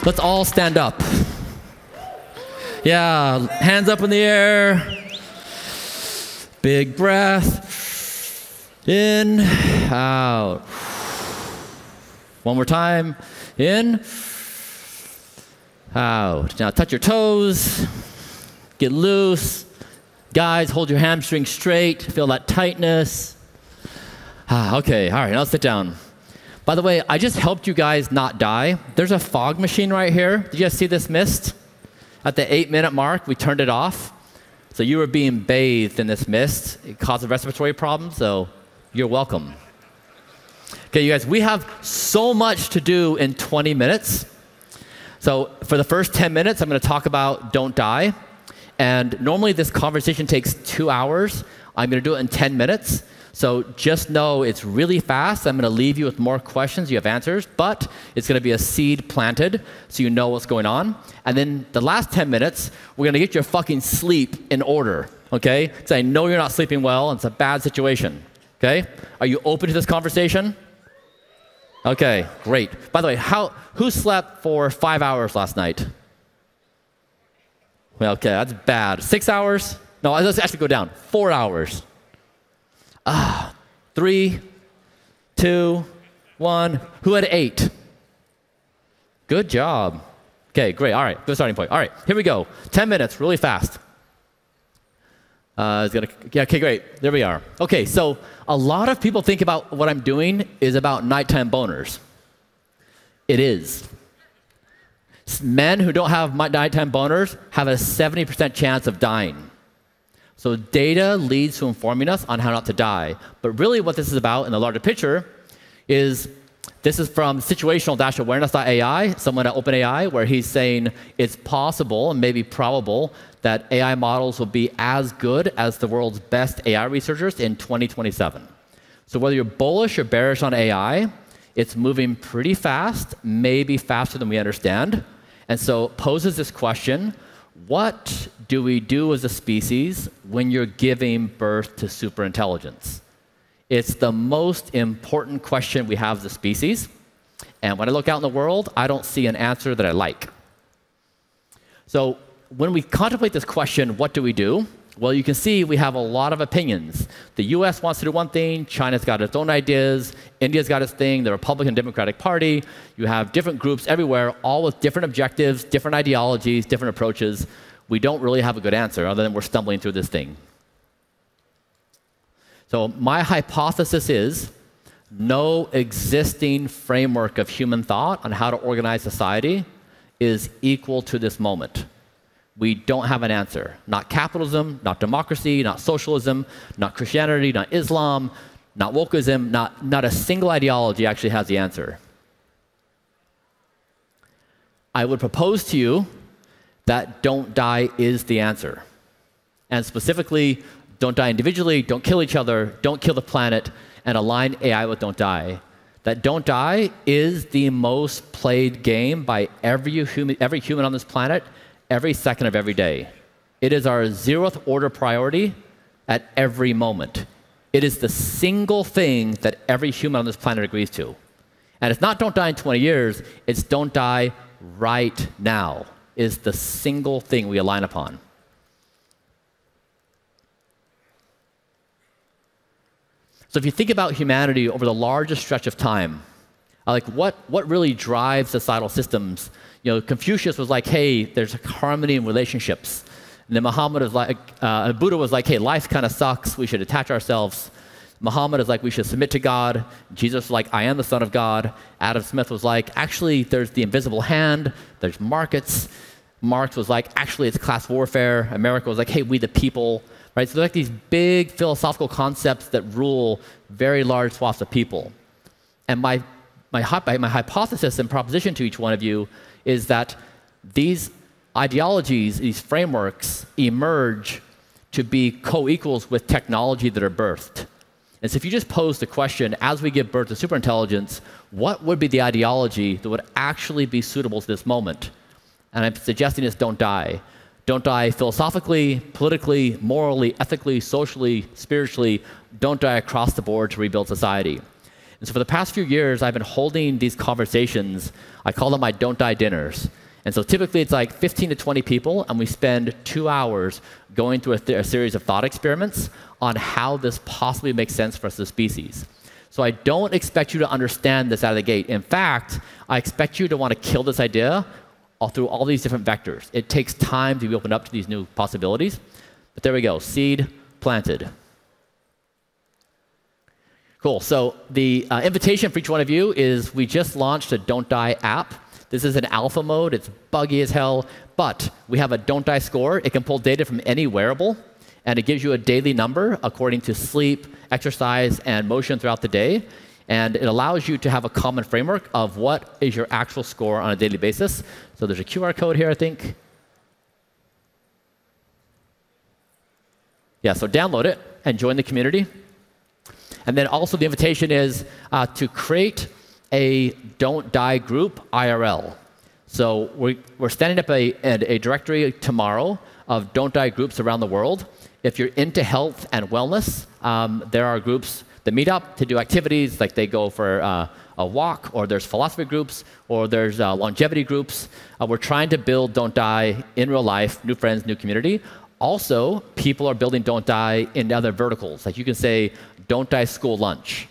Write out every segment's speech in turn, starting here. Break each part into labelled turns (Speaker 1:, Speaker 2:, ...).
Speaker 1: Let's all stand up. Yeah, hands up in the air. Big breath. In, out. One more time. In, out. Now touch your toes. Get loose. Guys, hold your hamstrings straight. Feel that tightness. Okay, all right, now sit down. By the way, I just helped you guys not die. There's a fog machine right here. Did you guys see this mist? At the 8-minute mark, we turned it off. So you were being bathed in this mist. It caused a respiratory problem, so you're welcome. Okay, you guys, we have so much to do in 20 minutes. So for the first 10 minutes, I'm going to talk about don't die. And normally this conversation takes 2 hours. I'm going to do it in 10 minutes. So just know it's really fast. I'm going to leave you with more questions. You have answers, but it's going to be a seed planted so you know what's going on. And then the last 10 minutes, we're going to get your fucking sleep in order, okay? Because I know you're not sleeping well, and it's a bad situation, okay? Are you open to this conversation? Okay, great. By the way, who slept for 5 hours last night? Well, okay, that's bad. 6 hours? No, let's actually go down. 4 hours. 3, 2, 1. Who had 8? Good job. Okay, great. All right, good starting point. All right, here we go. 10 minutes, really fast. Yeah, okay, great. There we are. Okay, so a lot of people think about what I'm doing is about nighttime boners. It is. Men who don't have nighttime boners have a 70% chance of dying. So data leads to informing us on how not to die. But really what this is about in the larger picture is, this is from situational-awareness.ai, someone at OpenAI, where he's saying it's possible and maybe probable that AI models will be as good as the world's best AI researchers in 2027. So whether you're bullish or bearish on AI, it's moving pretty fast, maybe faster than we understand. And so it poses this question: what do we do as a species when you're giving birth to superintelligence? It's the most important question we have as a species. And when I look out in the world, I don't see an answer that I like. So when we contemplate this question, what do we do? Well, you can see we have a lot of opinions. The US wants to do one thing, China's got its own ideas, India's got its thing, the Republican Democratic Party. You have different groups everywhere, all with different objectives, different ideologies, different approaches. We don't really have a good answer other than we're stumbling through this thing. So my hypothesis is no existing framework of human thought on how to organize society is equal to this moment. We don't have an answer. Not capitalism, not democracy, not socialism, not Christianity, not Islam, not wokeism, not a single ideology actually has the answer. I would propose to you that don't die is the answer. And specifically, don't die individually, don't kill each other, don't kill the planet, and align AI with don't die. That don't die is the most played game by every human on this planet every second of every day. It is our 0th order priority at every moment. It is the single thing that every human on this planet agrees to. And it's not don't die in 20 years, it's don't die right now is the single thing we align upon. So if you think about humanity over the largest stretch of time, like what really drives societal systems? You know, Confucius was like, hey, there's harmony in relationships. And then Muhammad is like, Buddha was like, hey, life kind of sucks, we should attach ourselves. Muhammad is like, we should submit to God. Jesus was like, I am the Son of God. Adam Smith was like, actually, there's the invisible hand, there's markets. Marx was like, actually, it's class warfare. America was like, hey, we the people. Right? So they're like these big philosophical concepts that rule very large swaths of people. And my hypothesis and proposition to each one of you is that these ideologies, these frameworks, emerge to be co-equals with technology that are birthed. And so if you just pose the question, as we give birth to superintelligence, what would be the ideology that would actually be suitable to this moment? And I'm suggesting it's don't die. Don't die philosophically, politically, morally, ethically, socially, spiritually. Don't die across the board to rebuild society. And so for the past few years, I've been holding these conversations. I call them my Don't Die dinners. And so typically it's like 15 to 20 people, and we spend 2 hours going through a series of thought experiments on how this possibly makes sense for us as a species. So I don't expect you to understand this out of the gate. In fact, I expect you to want to kill this idea through all these different vectors. It takes time to be opened up to these new possibilities. But there we go, seed planted. Cool, so the invitation for each one of you is we just launched a Don't Die app. This is in alpha mode, it's buggy as hell, but we have a Don't Die score. It can pull data from any wearable, and it gives you a daily number according to sleep, exercise, and motion throughout the day. And it allows you to have a common framework of what is your actual score on a daily basis. So there's a QR code here, I think. Yeah, so download it and join the community. And then also the invitation is to create a Don't Die group IRL. So we're standing up a directory tomorrow of Don't Die groups around the world. If you're into health and wellness, there are groups that meet up to do activities, like they go for a walk, or there's philosophy groups, or there's longevity groups. We're trying to build Don't Die in real life, new friends, new community. Also, people are building Don't Die in other verticals. Like you can say, Don't Die school lunch.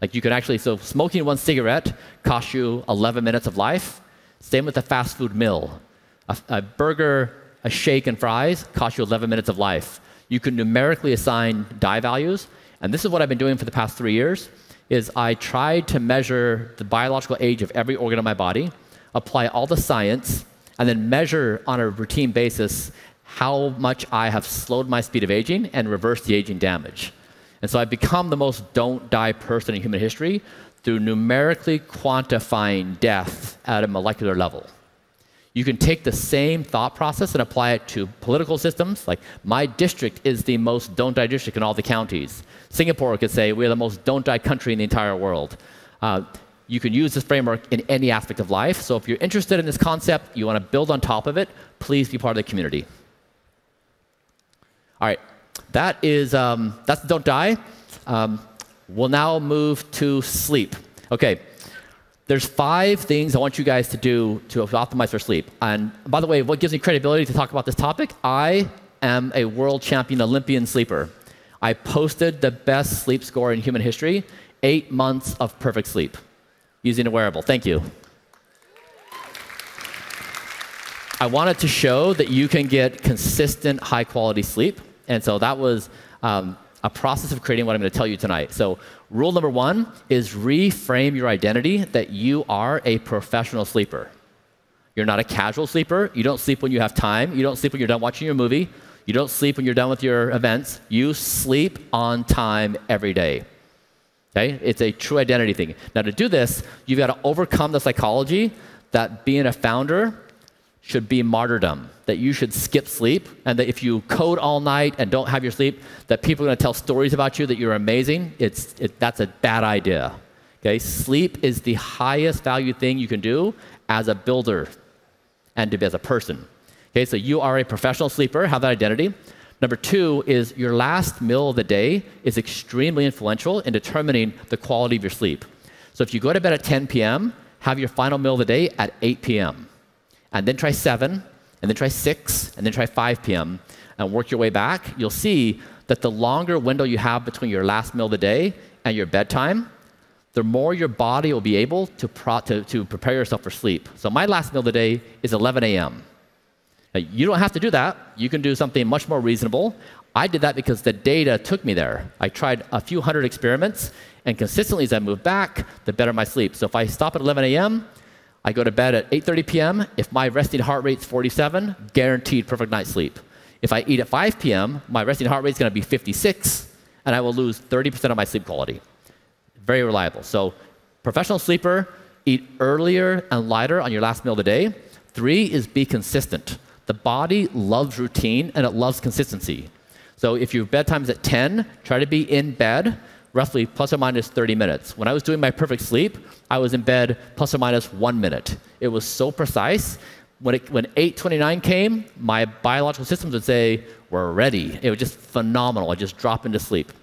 Speaker 1: Like you can actually, so smoking one cigarette costs you 11 minutes of life. Same with a fast food meal. A burger, a shake, and fries cost you 11 minutes of life. You can numerically assign die values. And this is what I've been doing for the past 3 years, is I tried to measure the biological age of every organ in my body, apply all the science, and then measure on a routine basis how much I have slowed my speed of aging and reversed the aging damage. And so I've become the most Don't Die person in human history through numerically quantifying death at a molecular level. You can take the same thought process and apply it to political systems. Like, my district is the most Don't Die district in all the counties. Singapore could say, we're the most Don't Die country in the entire world. You can use this framework in any aspect of life. So if you're interested in this concept, you want to build on top of it, please be part of the community. All right, that's Don't Die. We'll now move to sleep. Okay. There's 5 things I want you guys to do to optimize for sleep. And by the way, what gives me credibility to talk about this topic? I am a world champion Olympian sleeper. I posted the best sleep score in human history, 8 months of perfect sleep using a wearable. Thank you. I wanted to show that you can get consistent, high-quality sleep. And so that was a process of creating what I'm going to tell you tonight. So rule number 1 is reframe your identity that you are a professional sleeper. You're not a casual sleeper. You don't sleep when you have time. You don't sleep when you're done watching your movie. You don't sleep when you're done with your events. You sleep on time every day. Okay? It's a true identity thing. Now, to do this, you've got to overcome the psychology that being a founder should be martyrdom, that you should skip sleep, and that if you code all night and don't have your sleep, that people are going to tell stories about you that you're amazing. That's a bad idea. Okay? Sleep is the highest value thing you can do as a builder and as a person. Okay? So you are a professional sleeper, have that identity. Number 2 is your last meal of the day is extremely influential in determining the quality of your sleep. So if you go to bed at 10 p.m., have your final meal of the day at 8 p.m. And then try 7, and then try 6, and then try 5 p.m., and work your way back. You'll see that the longer window you have between your last meal of the day and your bedtime, the more your body will be able to prepare yourself for sleep. So my last meal of the day is 11 a.m. Now, you don't have to do that. You can do something much more reasonable. I did that because the data took me there. I tried a few hundred experiments, and consistently as I moved back, the better my sleep. So if I stop at 11 a.m., I go to bed at 8:30 p.m. If my resting heart rate's 47, guaranteed perfect night's sleep. If I eat at 5 p.m., my resting heart rate's going to be 56, and I will lose 30% of my sleep quality. Very reliable. So professional sleeper, eat earlier and lighter on your last meal of the day. 3 is be consistent. The body loves routine, and it loves consistency. So if your bedtime is at 10, try to be in bed roughly plus or minus 30 minutes. When I was doing my perfect sleep, I was in bed plus or minus 1 minute. It was so precise. When 8:29 came, my biological systems would say, we're ready. It was just phenomenal. I just drop into sleep.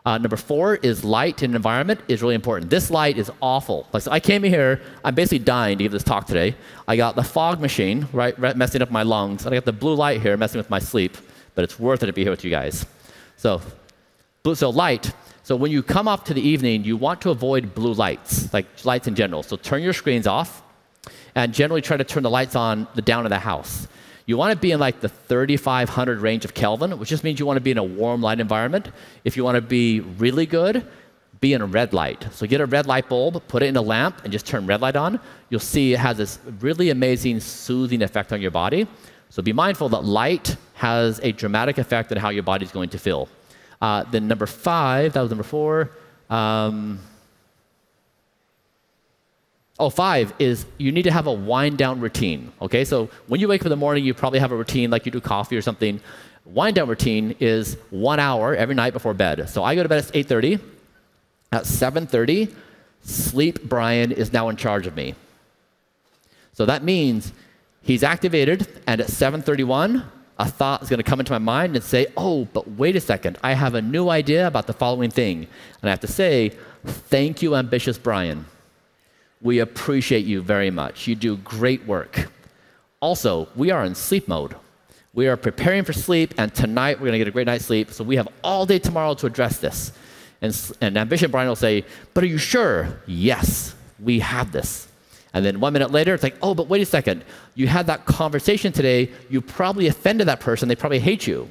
Speaker 1: Number 4 is light in environment is really important. This light is awful. Like, so I came here, I'm basically dying to give this talk today. I got the fog machine, right, messing up my lungs, and I got the blue light here messing with my sleep, but it's worth it to be here with you guys. So light. So when you come up to the evening, you want to avoid blue lights, like lights in general. So turn your screens off, and generally try to turn the lights on down in the house. You want to be in like the 3,500 range of Kelvin, which just means you want to be in a warm light environment. If you want to be really good, be in a red light. So get a red light bulb, put it in a lamp, and just turn red light on. You'll see it has this really amazing soothing effect on your body. So be mindful that light has a dramatic effect on how your body's going to feel. Then number 5, that was number 4. 5 is you need to have a wind down routine. Okay, so when you wake up in the morning, you probably have a routine like you do coffee or something. Wind down routine is 1 hour every night before bed. So I go to bed at 8:30. At 7:30, Sleep Bryan is now in charge of me. So that means he's activated, and at 7:31, a thought is going to come into my mind and say, oh, but wait a second, I have a new idea about the following thing. And I have to say, thank you, ambitious Bryan. We appreciate you very much. You do great work. Also, we are in sleep mode. We are preparing for sleep, and tonight we're going to get a great night's sleep. So we have all day tomorrow to address this. And Ambition Bryan will say, but are you sure? Yes, we have this. And then 1 minute later, it's like, oh, but wait a second. You had that conversation today. You probably offended that person. They probably hate you.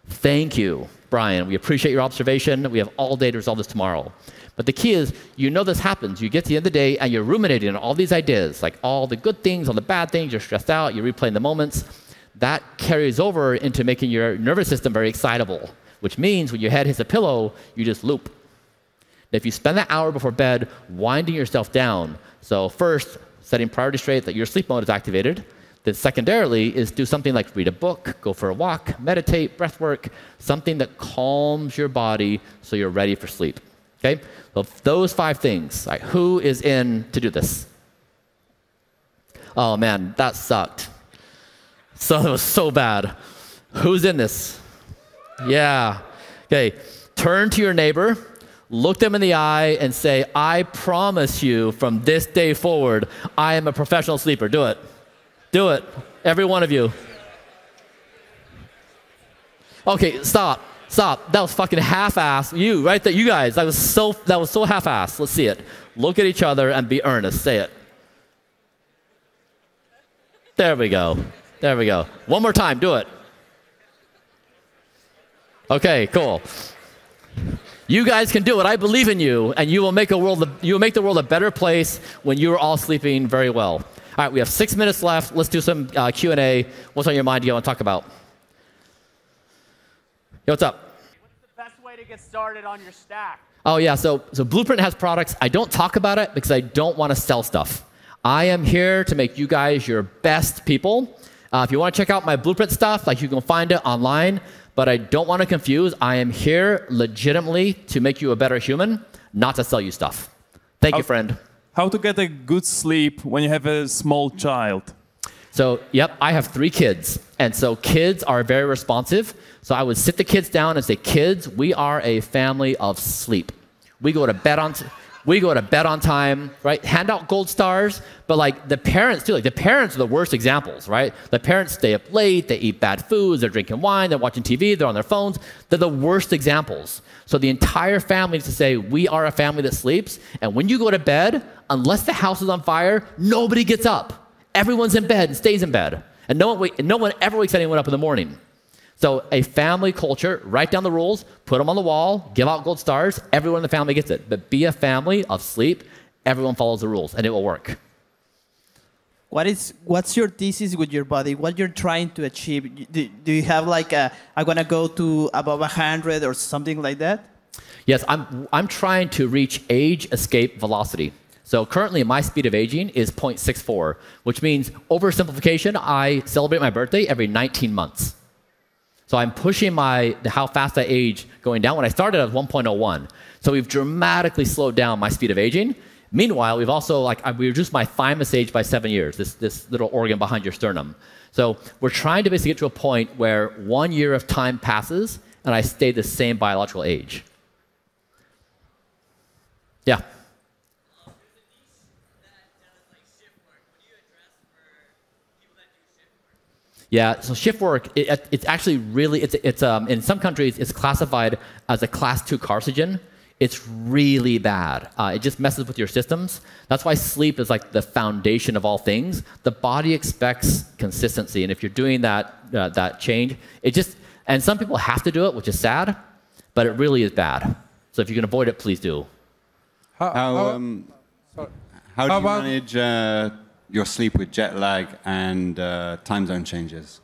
Speaker 1: Thank you, Bryan. We appreciate your observation. We have all day to resolve this tomorrow. But the key is, you know this happens. You get to the end of the day, and you're ruminating on all these ideas, like all the good things, all the bad things. You're stressed out. You're replaying the moments. That carries over into making your nervous system very excitable, which means when your head hits a pillow, you just loop. If you spend that hour before bed winding yourself down, so first, setting priority straight that your sleep mode is activated. Then secondarily is do something like read a book, go for a walk, meditate, breath work, something that calms your body so you're ready for sleep. Okay? So those 5 things. Right, who is in to do this? Oh man, that sucked. So it was so bad. Who's in this? Yeah. Okay. Turn to your neighbor, look them in the eye, and say, I promise you from this day forward, I am a professional sleeper. Do it. Do it. Every one of you. Okay, stop. Stop. That was fucking half-assed. You, right there, you guys, that was so half-assed. Let's see it. Look at each other and be earnest. Say it. There we go. There we go. One more time. Do it. Okay, cool. You guys can do it. I believe in you, and you will make the world a better place when you are all sleeping very well. All right, we have 6 minutes left. Let's do some Q&A. What's on your mind? Do you want to talk about? Yo, what's up?
Speaker 2: What's the best way to get started on your stack?
Speaker 1: Oh yeah, so Blueprint has products. I don't talk about it because I don't want to sell stuff. I am here to make you guys your best people. If you want to check out my Blueprint stuff, like you can find it online. But I don't want to confuse. I am here legitimately to make you a better human, not to sell you stuff. Thank you, friend.
Speaker 3: How to get a good sleep when you have a small child?
Speaker 1: So, yep, I have 3 kids. And so kids are very responsive. So I would sit the kids down and say, kids, we are a family of sleep. We go to bed on time, right? Hand out gold stars, but like the parents too. Like the parents are the worst examples, right? The parents stay up late, they eat bad foods, they're drinking wine, they're watching TV, they're on their phones. They're the worst examples. So the entire family needs to say, we are a family that sleeps, and when you go to bed, unless the house is on fire, nobody gets up. Everyone's in bed and stays in bed. And no one ever wakes anyone up in the morning. So a family culture, write down the rules, put them on the wall, give out gold stars, everyone in the family gets it. But be a family of sleep, everyone follows the rules, and it will work.
Speaker 4: What's your thesis with your body? What you're trying to achieve? Do you have like I'm gonna go to above 100 or something like that?
Speaker 1: Yes, I'm trying to reach age escape velocity. So currently my speed of aging is 0.64, which means oversimplification, I celebrate my birthday every 19 months. So I'm pushing how fast I age going down. When I started, I was 1.01. So we've dramatically slowed down my speed of aging. Meanwhile, we've also we reduced my thymus age by 7 years, this little organ behind your sternum. So we're trying to basically get to a point where 1 year of time passes and I stay the same biological age. Yeah, so shift work, it's actually really, in some countries, it's classified as a class 2 carcinogen. It's really bad. It just messes with your systems. That's why sleep is like the foundation of all things. The body expects consistency, and if you're doing that change, and some people have to do it, which is sad, but it really is bad. So if you can avoid it, please do.
Speaker 5: How do you manage your sleep with jet lag and time zone changes?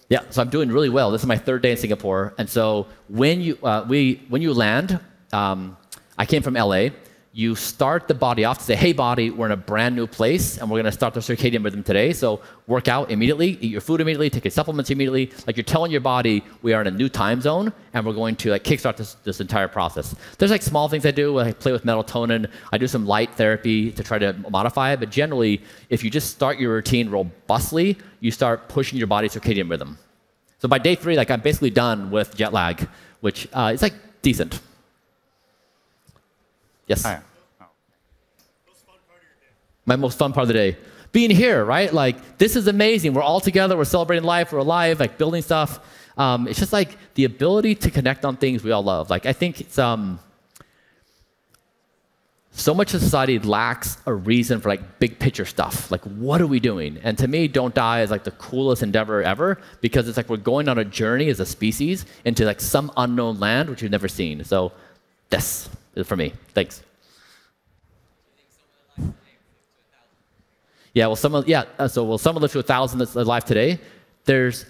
Speaker 1: Yeah, so I'm doing really well. This is my 3rd day in Singapore, and so when you land, I came from LA. You start the body off to say, hey, body, we're in a brand new place, and we're going to start the circadian rhythm today. So work out immediately, eat your food immediately, take your supplements immediately. Like you're telling your body, we are in a new time zone, and we're going to like kickstart this entire process. There's like small things I do. I play with melatonin. I do some light therapy to try to modify it. But generally, if you just start your routine robustly, you start pushing your body's circadian rhythm. So by day 3, like I'm basically done with jet lag, which is like decent. Yes.
Speaker 6: Hi.
Speaker 1: My most fun part of the day. Being here, right? Like, this is amazing. We're all together. We're celebrating life. We're alive, like building stuff. It's just like the ability to connect on things we all love. Like, I think it's, so much of society lacks a reason for like big picture stuff. Like, what are we doing? And to me, Don't Die is like the coolest endeavor ever because it's like we're going on a journey as a species into like some unknown land which we've never seen. So this is for me. Thanks. Yeah, well, someone live to 1,000 that's alive today. There's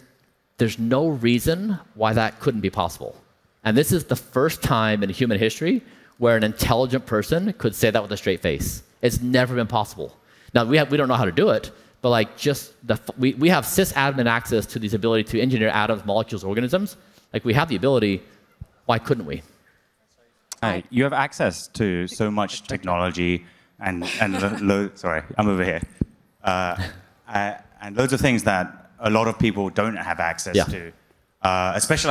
Speaker 1: no reason why that couldn't be possible. And this is the first time in human history where an intelligent person could say that with a straight face. It's never been possible. Now, we don't know how to do it, but like we have cis-admin access to this ability to engineer atoms, molecules, organisms. Like we have the ability. Why couldn't we?
Speaker 6: Hi. You have access to so much technology and sorry, I'm over here. And loads of things that a lot of people don't have access to.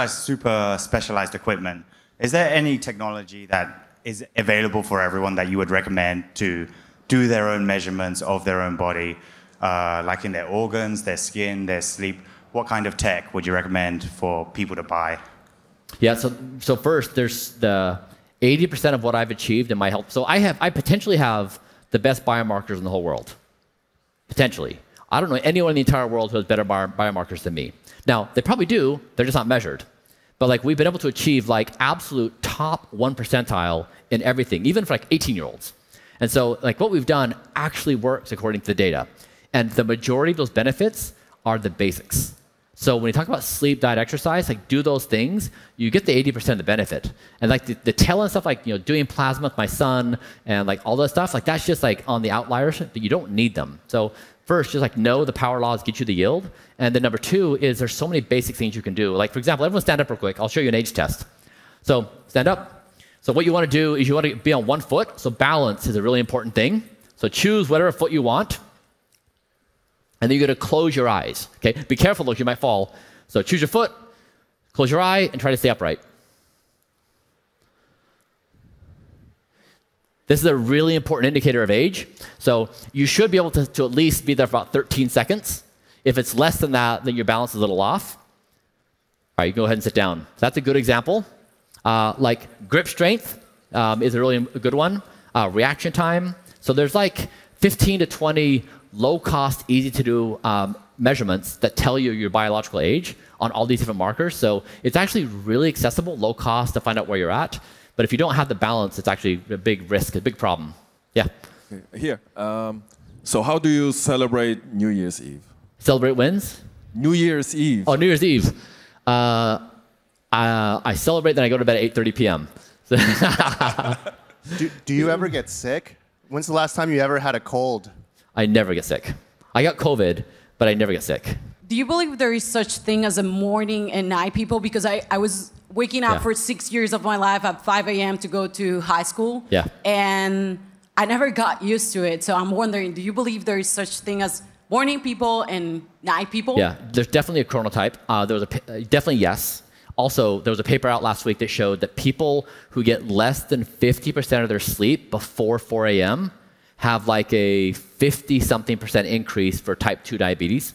Speaker 6: Super specialized equipment. Is there any technology that is available for everyone that you would recommend to do their own measurements of their own body, like in their organs, their skin, their sleep? What kind of tech would you recommend for people to buy?
Speaker 1: Yeah, so first, there's the 80% of what I've achieved in my health. So I potentially have the best biomarkers in the whole world. Potentially. I don't know anyone in the entire world who has better biomarkers than me. Now, they probably do, they're just not measured. But like we've been able to achieve like absolute top 1 percentile in everything, even for like 18-year-olds. And so like what we've done actually works according to the data. And the majority of those benefits are the basics. So when you talk about sleep, diet, exercise, like do those things, you get the 80% of the benefit. And like the tail end stuff, like doing plasma with my son and like all that stuff, like that's just like on the outliers, but you don't need them. So first, just like know the power laws get you the yield. And then number 2 is there's so many basic things you can do. Like for example, everyone stand up real quick. I'll show you an age test. So stand up. So what you want to do is you want to be on 1 foot. So balance is a really important thing. So choose whatever foot you want. And then you're going to close your eyes. Okay? Be careful, though, you might fall. So choose your foot, close your eye, and try to stay upright. This is a really important indicator of age. So you should be able to at least be there for about 13 seconds. If it's less than that, then your balance is a little off. All right, you go ahead and sit down. So that's a good example. Like grip strength is a really good one. Reaction time. So there's like 15 to 20 low-cost, easy-to-do measurements that tell you your biological age on all these different markers. So it's actually really accessible, low cost to find out where you're at. But if you don't have the balance, it's actually a big risk, a big problem. Yeah.
Speaker 7: Here. So how do you celebrate New Year's Eve?
Speaker 1: Celebrate wins?
Speaker 7: New Year's Eve.
Speaker 1: Oh, New Year's Eve. I celebrate, then I go to bed at 8:30 p.m.
Speaker 8: Do you ever get sick? When's the last time you ever had a cold?
Speaker 1: I never get sick. I got COVID, but I never get sick.
Speaker 9: Do you believe there is such thing as a morning and night people? Because I was waking up for 6 years of my life at 5 a.m. to go to high school.
Speaker 1: Yeah.
Speaker 9: And I never got used to it. So I'm wondering, do you believe there is such thing as morning people and night people?
Speaker 1: Yeah, there's definitely a chronotype. There was definitely yes. Also, there was a paper out last week that showed that people who get less than 50% of their sleep before 4 a.m. have like a 50-something% increase for type 2 diabetes.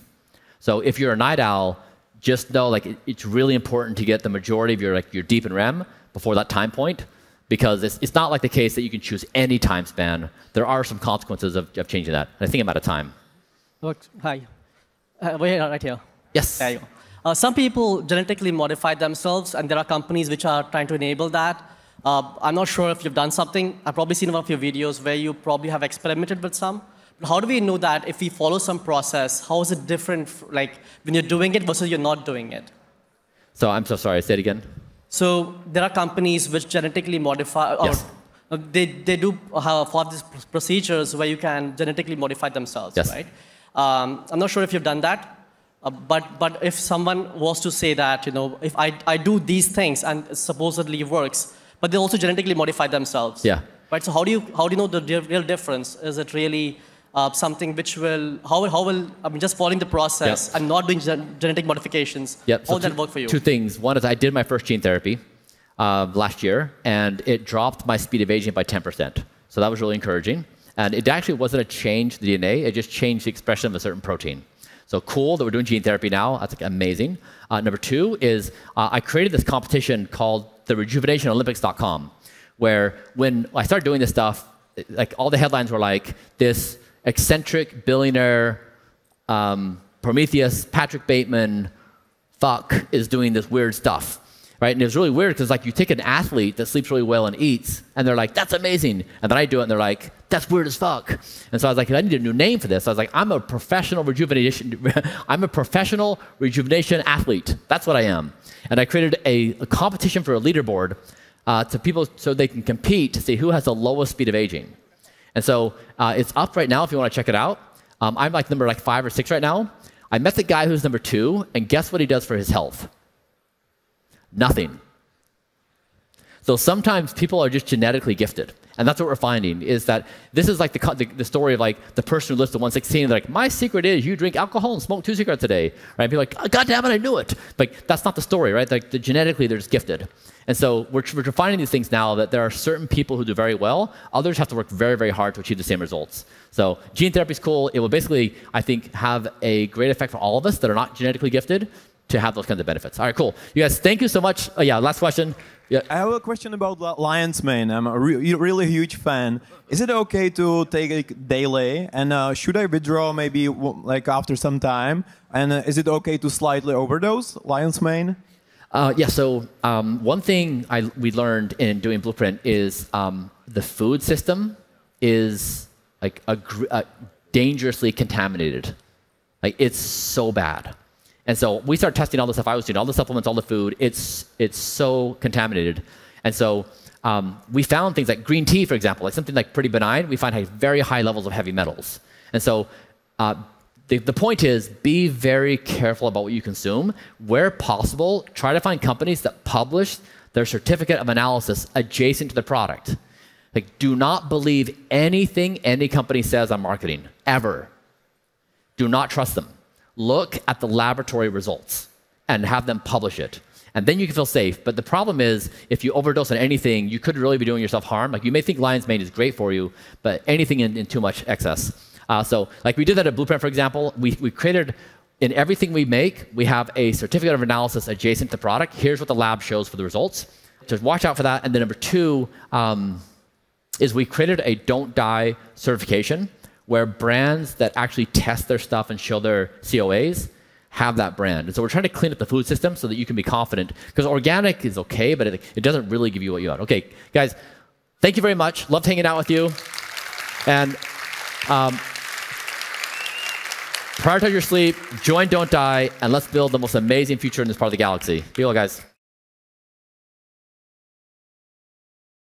Speaker 1: So if you're a night owl, just know it's really important to get the majority of your deep and REM before that time point, because it's not like the case that you can choose any time span. There are some consequences of changing that. And I think I'm out of time.
Speaker 10: Hi. Wait, right here.
Speaker 1: Yes.
Speaker 10: There you go. Some people genetically modify themselves, and there are companies which are trying to enable that. I'm not sure if you've done something. I've probably seen one of your videos where you probably have experimented with some. But how do we know that if we follow some process, how is it different, like when you're doing it versus you're not doing it?
Speaker 1: So I'm so sorry. Say it again.
Speaker 10: So there are companies which genetically modify, or
Speaker 1: yes.
Speaker 10: they do have these procedures where you can genetically modify themselves,
Speaker 1: yes.
Speaker 10: right? I'm not sure if you've done that, but if someone was to say that, if I do these things and it supposedly works, but they also genetically modify themselves,
Speaker 1: yeah.
Speaker 10: right? So how do you know the real difference? Is it really something which will, I mean, just following the process and not doing genetic modifications,
Speaker 1: yep.
Speaker 10: how would that work for you?
Speaker 1: Two things. One is I did my first gene therapy last year, and it dropped my speed of aging by 10%. So that was really encouraging. And it actually wasn't a change in the DNA. It just changed the expression of a certain protein. So cool that we're doing gene therapy now. That's amazing. Number two is I created this competition called the rejuvenationolympics.com, where when I started doing this stuff, all the headlines were like, this eccentric billionaire, Prometheus, Patrick Bateman, fuck, is doing this weird stuff. Right? And it was really weird because you take an athlete that sleeps really well and eats, and they're like, that's amazing. And then I do it, and they're like, that's weird as fuck. And so I was like, I need a new name for this. I was like, I'm a professional rejuvenation athlete. That's what I am. And I created a competition for a leaderboard to people so they can compete to see who has the lowest speed of aging. And so it's up right now if you want to check it out. I'm number 5 or 6 right now. I met the guy who's number 2, and guess what he does for his health? Nothing. So sometimes people are just genetically gifted. And that's what we're finding, is that this is like the story of the person who lives to 116. They're like, my secret is you drink alcohol and smoke 2 cigarettes a day. Right? People are like, oh, God damn it, I knew it. But that's not the story, right? Genetically, they're just gifted. And so we're finding these things now that there are certain people who do very well. Others have to work very, very hard to achieve the same results. So gene therapy is cool. It will basically, I think, have a great effect for all of us that are not genetically gifted to have those kinds of benefits. All right, cool. You guys, thank you so much. Yeah, last question. Yeah.
Speaker 11: I have a question about lion's mane. I'm a really huge fan. Is it okay to take it daily? And should I withdraw maybe after some time? And is it okay to slightly overdose lion's mane?
Speaker 1: Yeah, so one thing we learned in doing Blueprint is the food system is dangerously contaminated. It's so bad. And so we started testing all the stuff I was doing, all the supplements, all the food. It's so contaminated. And so we found things like green tea, for example, something pretty benign. We find very high levels of heavy metals. And so the point is, be very careful about what you consume. Where possible, try to find companies that publish their certificate of analysis adjacent to the product. Do not believe anything any company says on marketing, ever. Do not trust them. Look at the laboratory results and have them publish it. And then you can feel safe. But the problem is, if you overdose on anything, you could really be doing yourself harm. You may think lion's mane is great for you, but anything in too much excess. So we did that at Blueprint, for example. We created, in everything we make, we have a certificate of analysis adjacent to the product. Here's what the lab shows for the results. So watch out for that. And then number 2 is we created a don't die certification, where brands that actually test their stuff and show their COAs have that brand. And so we're trying to clean up the food system so that you can be confident. Because organic is okay, but it doesn't really give you what you want. Okay, guys, thank you very much. Loved hanging out with you. And prioritize your sleep, join Don't Die, and let's build the most amazing future in this part of the galaxy. Be well, guys.